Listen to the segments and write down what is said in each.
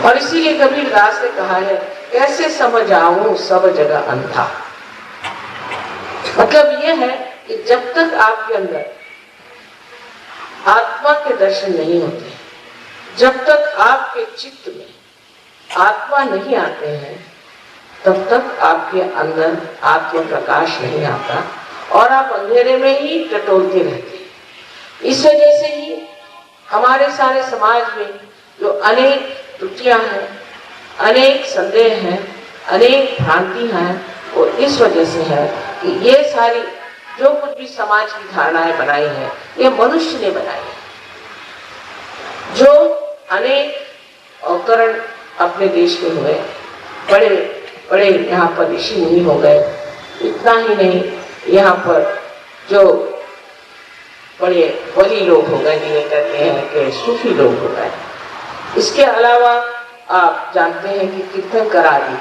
और इसीलिए कबीरदास ने कहा है, कैसे समझ आऊं सब जगह अंधा। मतलब यह है कि जब तक आपके अंदर आत्मा के दर्शन नहीं होते, जब तक आपके चित्त में आत्मा नहीं आते हैं, तब तक आपके अंदर आत्म प्रकाश नहीं आता और आप अंधेरे में ही टटोलते रहते हैं। इस वजह से ही हमारे सारे समाज में जो अनेक त्रुटियां हैं, अनेक संदेह हैं, अनेक भ्रांतियां हैं, वो इस वजह से है कि ये सारी जो कुछ भी समाज की धारणाएं बनाई है, ये मनुष्य ने बनाई है। जो अनेक अवतरण अपने देश में हुए, बड़े बड़े यहाँ पर ऋषि मुनि हो गए, इतना ही नहीं, यहाँ पर जो बड़े वली लोग हो गए, जिन्हें कहते हैं कि सूफी लोग हो गए। इसके अलावा आप जानते हैं कि कीर्तनकार आदि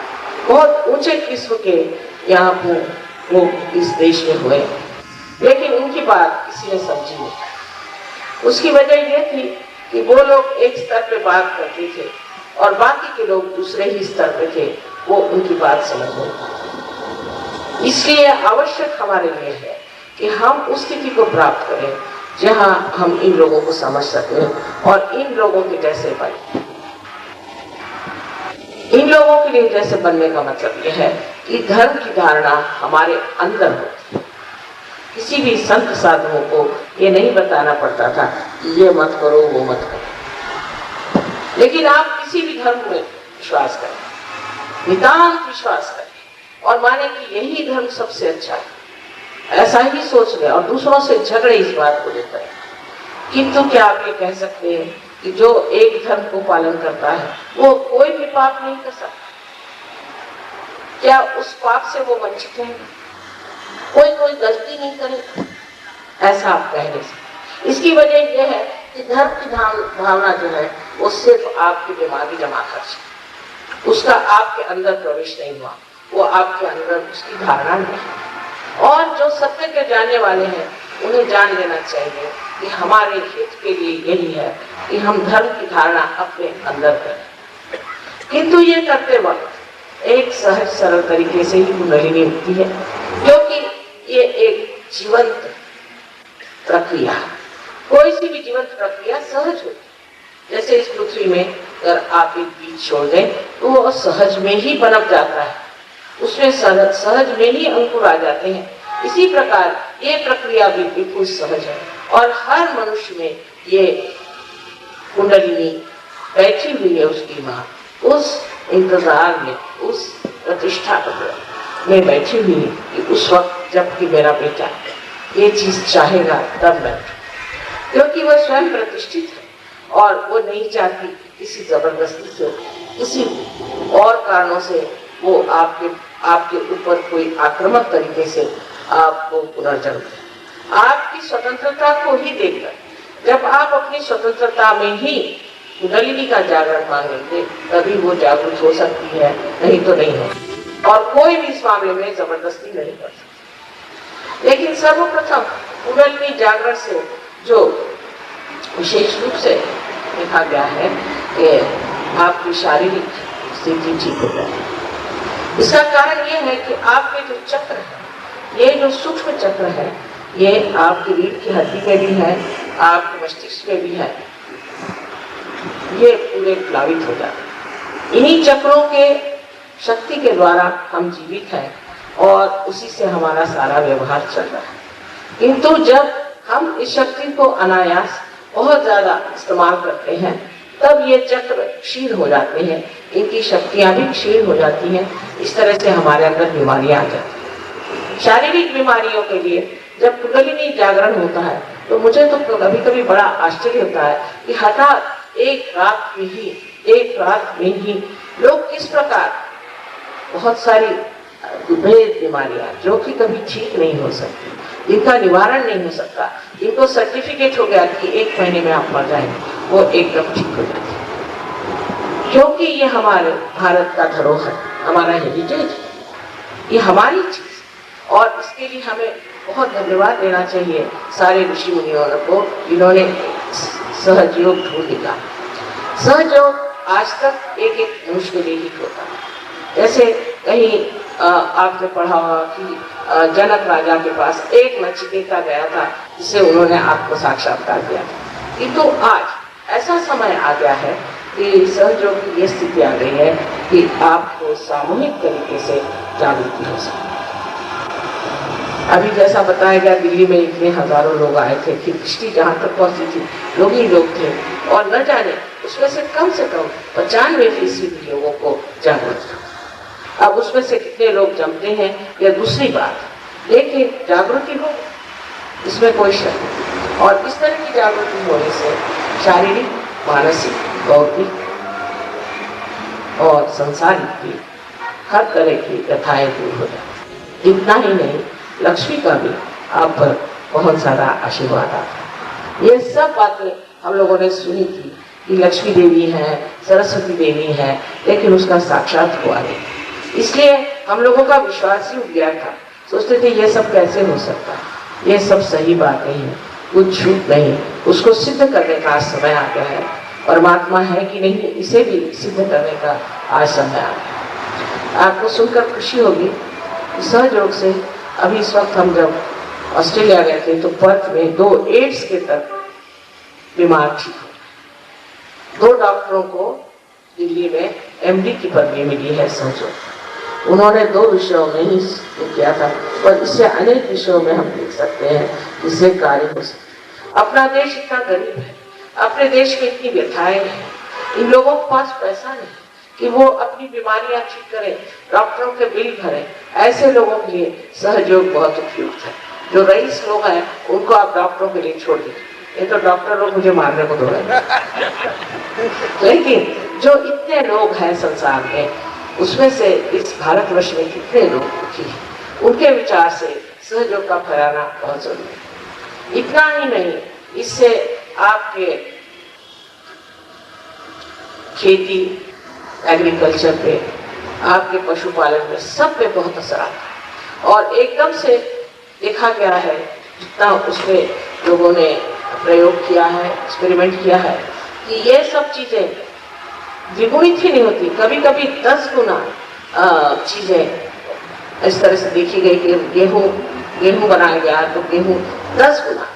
बहुत ऊंचे किस्म के यहाँ पर लोग इस देश में हुए, लेकिन उनकी बात किसी ने समझी नहीं। उसकी वजह यह थी कि वो लोग एक स्तर पे बात करते थे और बाकी के लोग दूसरे ही स्तर पे थे, वो उनकी बात समझ नहीं पाते। इसलिए आवश्यक हमारे लिए है कि हम उस स्थिति को प्राप्त करें जहां हम इन लोगों को समझ सकें और इन लोगों के जैसे बने। इन लोगों के लिए जैसे बनने का मतलब यह है कि धर्म की धारणा हमारे अंदर होती है। किसी भी संत साधुओं को ये नहीं बताना पड़ता था कि ये मत करो, वो मत करो, लेकिन आप किसी भी धर्म में विश्वास करें, नितांत विश्वास करें और माने कि यही धर्म सबसे अच्छा है, ऐसा ही सोच ले और दूसरों से झगड़े इस बात को लेकर। किंतु क्या आप ये कह सकते हैं कि जो एक धर्म को पालन करता है वो कोई भी पाप नहीं कर सकता? क्या उस पाप से वो वंचित है? कोई गलती नहीं करे, ऐसा आप कह नहीं सकते। इसकी वजह यह है कि धर्म की भावना जो है वो सिर्फ आपके दिमागी जमा खर्च है, उसका आपके अंदर प्रवेश नहीं हुआ, वो आपके अंदर उसकी धारणा नहीं है। और जो सत्य के जानने वाले हैं उन्हें जान लेना चाहिए कि हमारे हित के लिए यही है कि हम धर्म की धारणा अपने अंदर करें। किंतु ये करते वक्त एक सहज सरल तरीके से ही कुंडलिनी उठती है, क्योंकि ये एक जीवंत प्रक्रिया है। कोई सी भी जीवंत प्रक्रिया सहज होती है। जैसे इस पृथ्वी में अगर आप एक बीज छोड़ दें तो वो सहज में ही पनप जाता है, उसमें सहज में ही अंकुर आ जाते हैं। इसी प्रकार ये प्रक्रिया भी बिल्कुल सहज है और हर मनुष्य में ये कुंडलिनी बैठी हुई है। उसकी माँ उस इंतजार में, उस प्रतिष्ठा में बैठी हुई है कि उस वक्त जबकि मेरा बेटा ये चीज चाहेगा तब मैं, क्योंकि वह स्वयं प्रतिष्ठित है और वो नहीं चाहती किसी जबरदस्ती से, किसी और कारणों से वो आपके ऊपर कोई आक्रामक तरीके से आपको पुनर्जन्म दे। आपकी स्वतंत्रता को ही देखकर, जब आप अपनी स्वतंत्रता में ही कुंडलिनी का जागरण मांगेंगे तभी वो जागृत हो सकती है, नहीं तो नहीं हो। और कोई भी इस मामले में जबरदस्ती नहीं कर सकती। लेकिन सर्वप्रथम कुंडलिनी जागरण से जो विशेष रूप से देखा गया है कि आपकी शारीरिक स्थिति ठीक हो जाए। इसका कारण ये है कि आपके जो चक्र है, ये जो सूक्ष्म चक्र है, ये आपकी रीढ़ की हड्डी में भी है, आपके मस्तिष्क में भी है, ये पूरे प्लावित हो जाते हैं। इन्हीं चक्रों के शक्ति के द्वारा हम जीवित हैं और उसी से हमारा सारा व्यवहार चल रहा है। किंतु जब हम इस शक्ति को अनायास बहुत ज्यादा इस्तेमाल करते हैं तब ये चक्र क्षीण हो जाते हैं, इनकी शक्तियां भी क्षीण हो जाती हैं। इस तरह से हमारे अंदर बीमारियां आ जाती हैं। शारीरिक बीमारियों के लिए जब कुंडलिनी जागरण होता है तो मुझे तो कभी कभी बड़ा आश्चर्य होता है कि हठात एक रात में ही लोग किस प्रकार बहुत सारी भेद बीमारियां जो कि कभी ठीक नहीं हो सकती, जिनका निवारण नहीं हो सकता, इनको सर्टिफिकेट हो गया कि 1 महीने में आप मर जाएंगे, वो एकदम ठीक हो जाती है। क्योंकि ये हमारे भारत का धरोहर, हमारा हेरिटेज, ये हमारी चीज, और इसके लिए हमें बहुत धन्यवाद देना चाहिए सारे ऋषि मुनियों को, जिन्होंने सहज योग ढूंढ निकाला। सहज योग आज तक एक एक मनुष्य के लिए ही होता है। जैसे कहीं आपने पढ़ा होगा कि जनक राजा के पास एक नचिकेता गया था जिसे उन्होंने आपको साक्षात्कार दिया था। किंतु आज ऐसा समय आ गया है कि सहयोग की ये स्थिति आ गई है कि आपको सामूहिक तरीके से जागृति हो सकती है। अभी जैसा बताया गया, दिल्ली में इतने हजारों लोग आए थे कि दृष्टि जहाँ तक पहुंची थी लोग ही लोग थे, और न जाने उसमें से कम 95% लोगों को जागरूक था। अब उसमें से कितने लोग जमते हैं यह दूसरी बात, लेकिन जागृति हो इसमें कोई शक नहीं। और इस तरह की जागृति होने से शारीरिक, मानसिक, बौद्धिक और संसारिक की हर तरह की व्यथाएं दूर हो जाती। इतना ही नहीं, लक्ष्मी का भी आप पर बहुत सारा आशीर्वाद आता। ये सब बातें हम लोगों ने सुनी थी कि लक्ष्मी देवी है, सरस्वती देवी है, लेकिन उसका साक्षात हुआ नहीं। इसलिए हम लोगों का विश्वास ही उठ गया था। सोचते थे ये सब कैसे हो सकता है, ये सब सही बात नहीं है, कुछ झूठ नहीं। उसको सिद्ध करने का आज समय आ गया है। परमात्मा है कि नहीं, इसे भी सिद्ध करने का आज समय आ गया। आपको सुनकर खुशी होगी कि सहयोग से अभी इस वक्त हम जब ऑस्ट्रेलिया गए थे तो पर्थ में 2 एड्स के तक बीमार ठीक हो। 2 डॉक्टरों को दिल्ली में MD की पदवी मिली है सहयोग। उन्होंने 2 विषयों में ही किया था, पर इससे अनेक विषयों में हम देख सकते हैं इससे कार्य हो सकता। अपना देश इतना गरीब है, अपने देश में इतनी व्यथाएं हैं, इन लोगों के पास पैसा नहीं कि वो अपनी बीमारियां ठीक करें, डॉक्टरों के बिल भरें। ऐसे लोगों के लिए सहयोग बहुत उपयुक्त है। जो रईस लोग हैं उनको आप डॉक्टरों के लिए छोड़ दीजिए, ये तो डॉक्टर लोग मुझे मारने को दौड़ेंगे। लेकिन जो इतने लोग हैं संसार में, उसमें से इस भारतवर्ष में कितने लोग दुखी हैं, उनके विचार से सहयोग का फैलाना बहुत जरूरी है। इतना ही नहीं, इससे आपके खेती, एग्रीकल्चर पे, आपके पशुपालन में, सब पे बहुत असर आता है। और एकदम से देखा गया है, जितना उसमें लोगों ने प्रयोग किया है, एक्सपेरिमेंट किया है, कि ये सब चीजें द्विगुणित ही नहीं होती, कभी कभी 10 गुना चीजें इस तरह से देखी गई कि गेहूं बनाया गया तो गेहूं 10 गुना,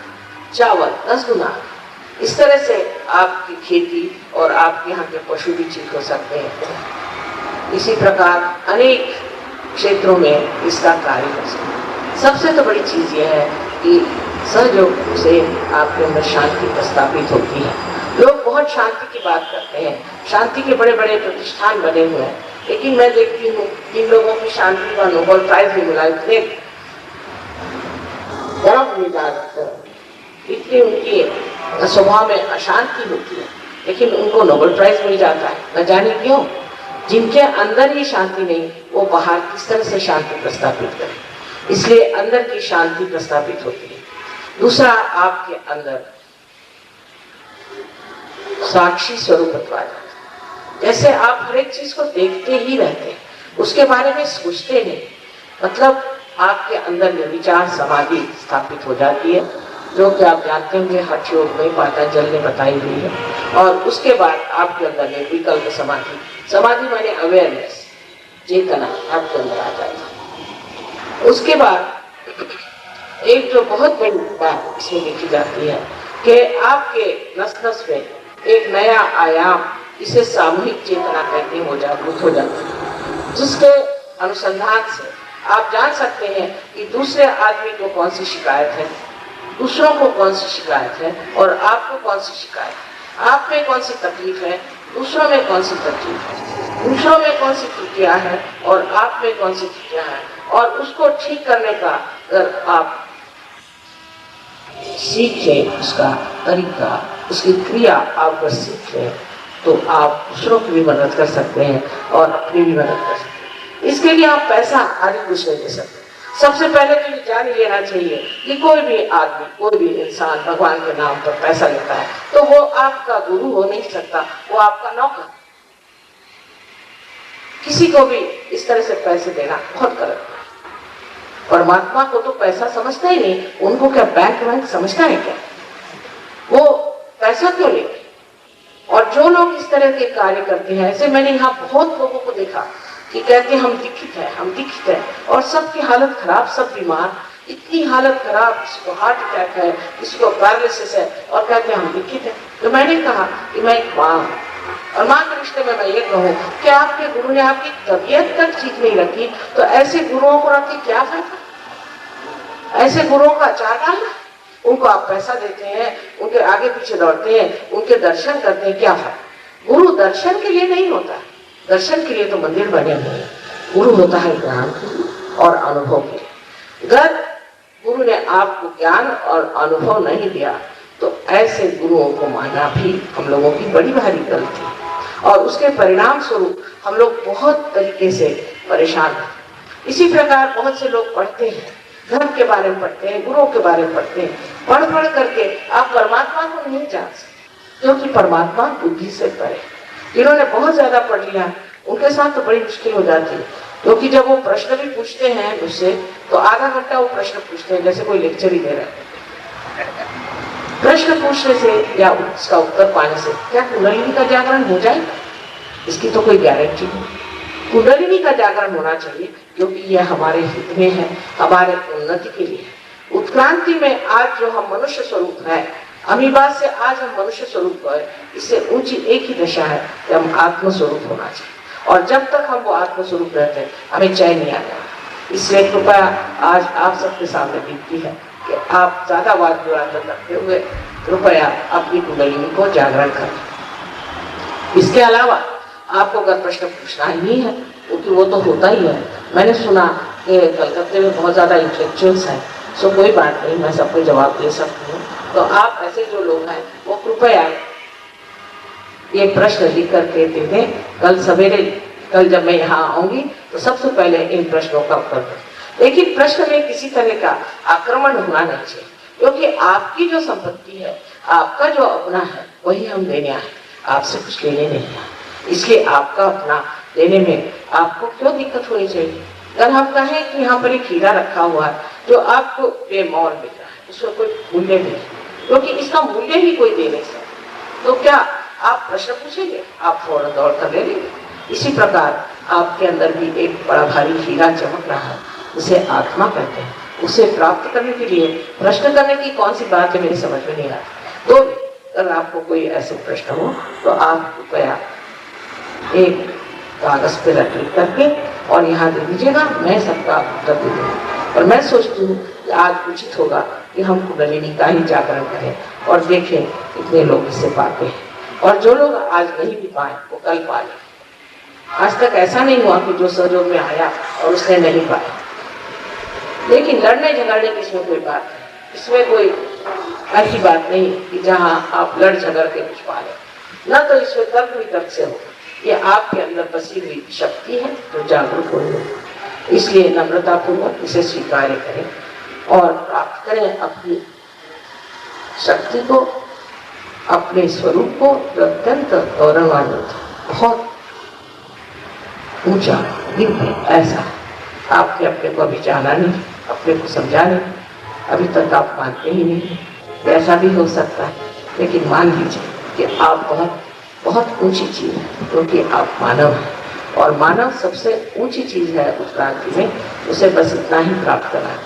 चावल 10 गुना, इस तरह से आपकी खेती और आपके यहाँ के पशु भी ठीक हो सकते हैं। इसी प्रकार अनेक क्षेत्रों में इसका कार्य हो सकता है। सबसे तो बड़ी चीज यह है कि सहयोग से आपके अंदर शांति प्रस्थापित होती है। लोग बहुत शांति की बात करते हैं, शांति के बड़े बड़े प्रतिष्ठान बने हुए हैं, लेकिन मैं देखती हूँ इन लोगों की शांति का नोबेल प्राइज भी मिला। इतने गर्म मिजाज, इतनी उनकी स्वभाव में अशांति होती है, लेकिन उनको नोबेल प्राइज मिल जाता है। न जाने क्यों, जिनके अंदर ही शांति नहीं, वो बाहर किस तरह से शांति प्रस्थापित करें। इसलिए अंदर की शांति प्रस्थापित होती है। दूसरा, आपके अंदर साक्षी स्वरूपत्व आ जाता है। जैसे आप हर एक चीज को देखते ही रहते हैं, उसके बारे में सोचते नहीं, मतलब आपके अंदर निर्विचार समाधि स्थापित हो जाती है, जो कि आप जानते होंगे हठ योग में पातंजल ने बताई हुई है। और उसके बाद आपके अंदर निर्विकल्प समाधि, समाधि माने अवेयरनेस, चेतना आपके अंदर आ जाएगी। उसके बाद एक जो बहुत बड़ी बात इसमें देखी जाती है कि आपके नस नस में एक नया आयाम, इसे सामूहिक चेतना कहते हैं, वो जागृत हो जाती है, जिसके अनुसंधान से आप जान सकते हैं कि दूसरे आदमी को कौन सी शिकायत है, दूसरों को कौन सी शिकायत है, और आपको कौन सी शिकायत है, आप में कौन सी तकलीफ है, दूसरों में कौन सी तकलीफ है, दूसरों में कौन सी त्रुटियां हैं और आप में कौन सी त्रुटियां हैं, और उसको ठीक करने का अगर आप सीख लें, उसका तरीका, उसकी क्रिया आप अगर सीख लें, तो आप दूसरों की भी मदद कर सकते हैं और अपनी भी मदद कर सकते हैं। इसके लिए आप पैसा आदि कुछ नहीं दे सकते। सबसे पहले तो ये जान लेना चाहिए कि कोई भी आदमी, कोई भी इंसान भगवान के नाम पर पैसा लेता है तो वो आपका गुरु हो नहीं सकता, वो आपका नौकर। किसी को भी इस तरह से पैसे देना बहुत गलत है। परमात्मा को तो पैसा समझता ही नहीं, उनको क्या बैंक समझता है क्या? वो पैसा क्यों लेंगे? और जो लोग इस तरह के कार्य करते हैं, ऐसे मैंने यहाँ बहुत लोगों को देखा कि कहते हैं हम दीक्षित हैं, हम दीक्षित हैं, और सबकी हालत खराब, सब बीमार, इतनी हालत खराब, किसी को हार्ट अटैक है, किसी को पैरालिसिस है, और कहते हैं हम दीक्षित हैं। तो मैंने कहा कि मैं एक माँ हूँ, और माँ के रिश्ते में मैं ये कहूँ कि आपके गुरु ने आपकी तबीयत तक ठीक नहीं रखी, तो ऐसे गुरुओं को रख के क्या फायदा? ऐसे गुरुओं का आचार डालना, उनको आप पैसा देते हैं, उनके आगे पीछे दौड़ते हैं, उनके दर्शन करते हैं, क्या फायदा? गुरु दर्शन के लिए नहीं होता, दर्शन के लिए तो मंदिर बने हुए हैं। गुरु होता है ज्ञान और अनुभव के लिए। अगर गुरु ने आपको ज्ञान और अनुभव नहीं दिया तो ऐसे गुरुओं को मानना भी हम लोगों की बड़ी भारी गलती है, और उसके परिणाम स्वरूप हम लोग बहुत तरीके से परेशान हैं। इसी प्रकार बहुत से लोग पढ़ते हैं, धर्म के बारे में पढ़ते हैं, गुरुओं के बारे में पढ़ते हैं, पढ़ पढ़ करके आप परमात्मा को नहीं जान सकते, क्योंकि परमात्मा बुद्धि से परे। जिन्होंने बहुत ज्यादा पढ़ लिया उनके साथ तो बड़ी मुश्किल हो जाती है, क्योंकि जब वो प्रश्न भी पूछते हैं मुझसे तो आधा घंटा वो प्रश्न पूछते हैं जैसे कोई लेक्चर ही दे रहा है। प्रश्न पूछने से या उसका उत्तर पाने से क्या कुंडलिनी का जागरण हो जाएगा? इसकी तो कोई गारंटी नहीं। कुंडलिनी का जागरण होना चाहिए, क्योंकि यह हमारे हित में है, हमारे उन्नति के लिए। उत्क्रांति में आज जो हम मनुष्य स्वरूप है, अमीबा से आज हम मनुष्य स्वरूप है, इससे ऊंची एक ही दशा है कि हम आत्म स्वरूप होना चाहिए, और जब तक हम वो आत्म स्वरूप रहते हैं हमें चैन नहीं आता। इसलिए कृपया आज आप सबके सामने विनती है कि आप ज्यादा वाद विवाद करते हुए कृपया अपनी कुंडलिनी को जागरण करें। इसके अलावा आपको अगर प्रश्न पूछना ही है, क्योंकि वो तो होता ही है, मैंने सुना कि कलकत्ते में बहुत ज्यादा इंटेलेक्चुअल्स हैं, सो कोई बात नहीं, मैं सबको जवाब दे सकती हूँ। तो आप ऐसे जो लोग हैं वो कृपया ये प्रश्न लिख करके दे दें। कल सवेरे, कल जब मैं यहाँ आऊंगी तो सबसे पहले इन प्रश्नों का उत्तर दें। लेकिन प्रश्न में किसी तरह का आक्रमण होना नहीं चाहिए, क्योंकि आपकी जो संपत्ति है, आपका जो अपना है, वही हम देने आए, आपसे कुछ लेने नहीं आए। इसलिए आपका अपना लेने में आपको क्यों दिक्कत होनी चाहिए? अगर हम कहें कि यहाँ पर एक हीरा रखा हुआ है जो आपको बेमौल मिल रहा है, उसका कोई मूल्य नहीं, क्योंकि इसका मूल्य ही कोई दे नहीं सकता, तो क्या आप प्रश्न पूछेंगे? आप फौरन दौड़ कर ले लेंगे। इसी प्रकार आपके अंदर भी एक बड़ा भारी हीरा चमक रहा है, उसे आत्मा कहते हैं। उसे प्राप्त करने के लिए प्रश्न करने की कौन सी बात है मेरी समझ में नहीं आती। तो अगर आपको कोई ऐसे प्रश्न हो तो आप कृपया एक कागज पे लिख करके और यहाँ दे दीजिएगा, मैं सबका उत्तर दे दूँगा। और मैं सोचती हूँ कि आज उचित होगा कि हम कुंडलिनी का ही जागरण करें और देखें कितने लोग इससे पाते हैं, और जो लोग आज नहीं भी पाए वो कल पा लें। आज तक ऐसा नहीं हुआ कि जो सहयोग में आया और उसने नहीं पाया। लेकिन लड़ने झगड़ने की इसमें कोई बात नहीं, इसमें कोई ऐसी बात नहीं कि जहाँ आप लड़ झगड़ के कुछ पा लें, न तो इसमें तर्क वितर्क से हो। ये आपके अंदर बसी हुई शक्ति है जो जागरूक हो रही है। इसलिए नम्रता पूर्वक इसे स्वीकार करें और प्राप्त करें अपनी शक्ति को, अपने स्वरूप को, जो अत्यंत गौरवान्वित, बहुत ऊंचा, दिव्य, ऐसा आपने अपने को अभी जाना नहीं, अपने को समझा नहीं, अभी तक आप मानते ही नहीं। ऐसा भी हो सकता है, लेकिन मान लीजिए कि आप बहुत बहुत ऊंची चीज है, क्योंकि आप मानव हैं, और मानव सबसे ऊंची चीज है उत्क्रांति में। उसे बस इतना ही प्राप्त करना है।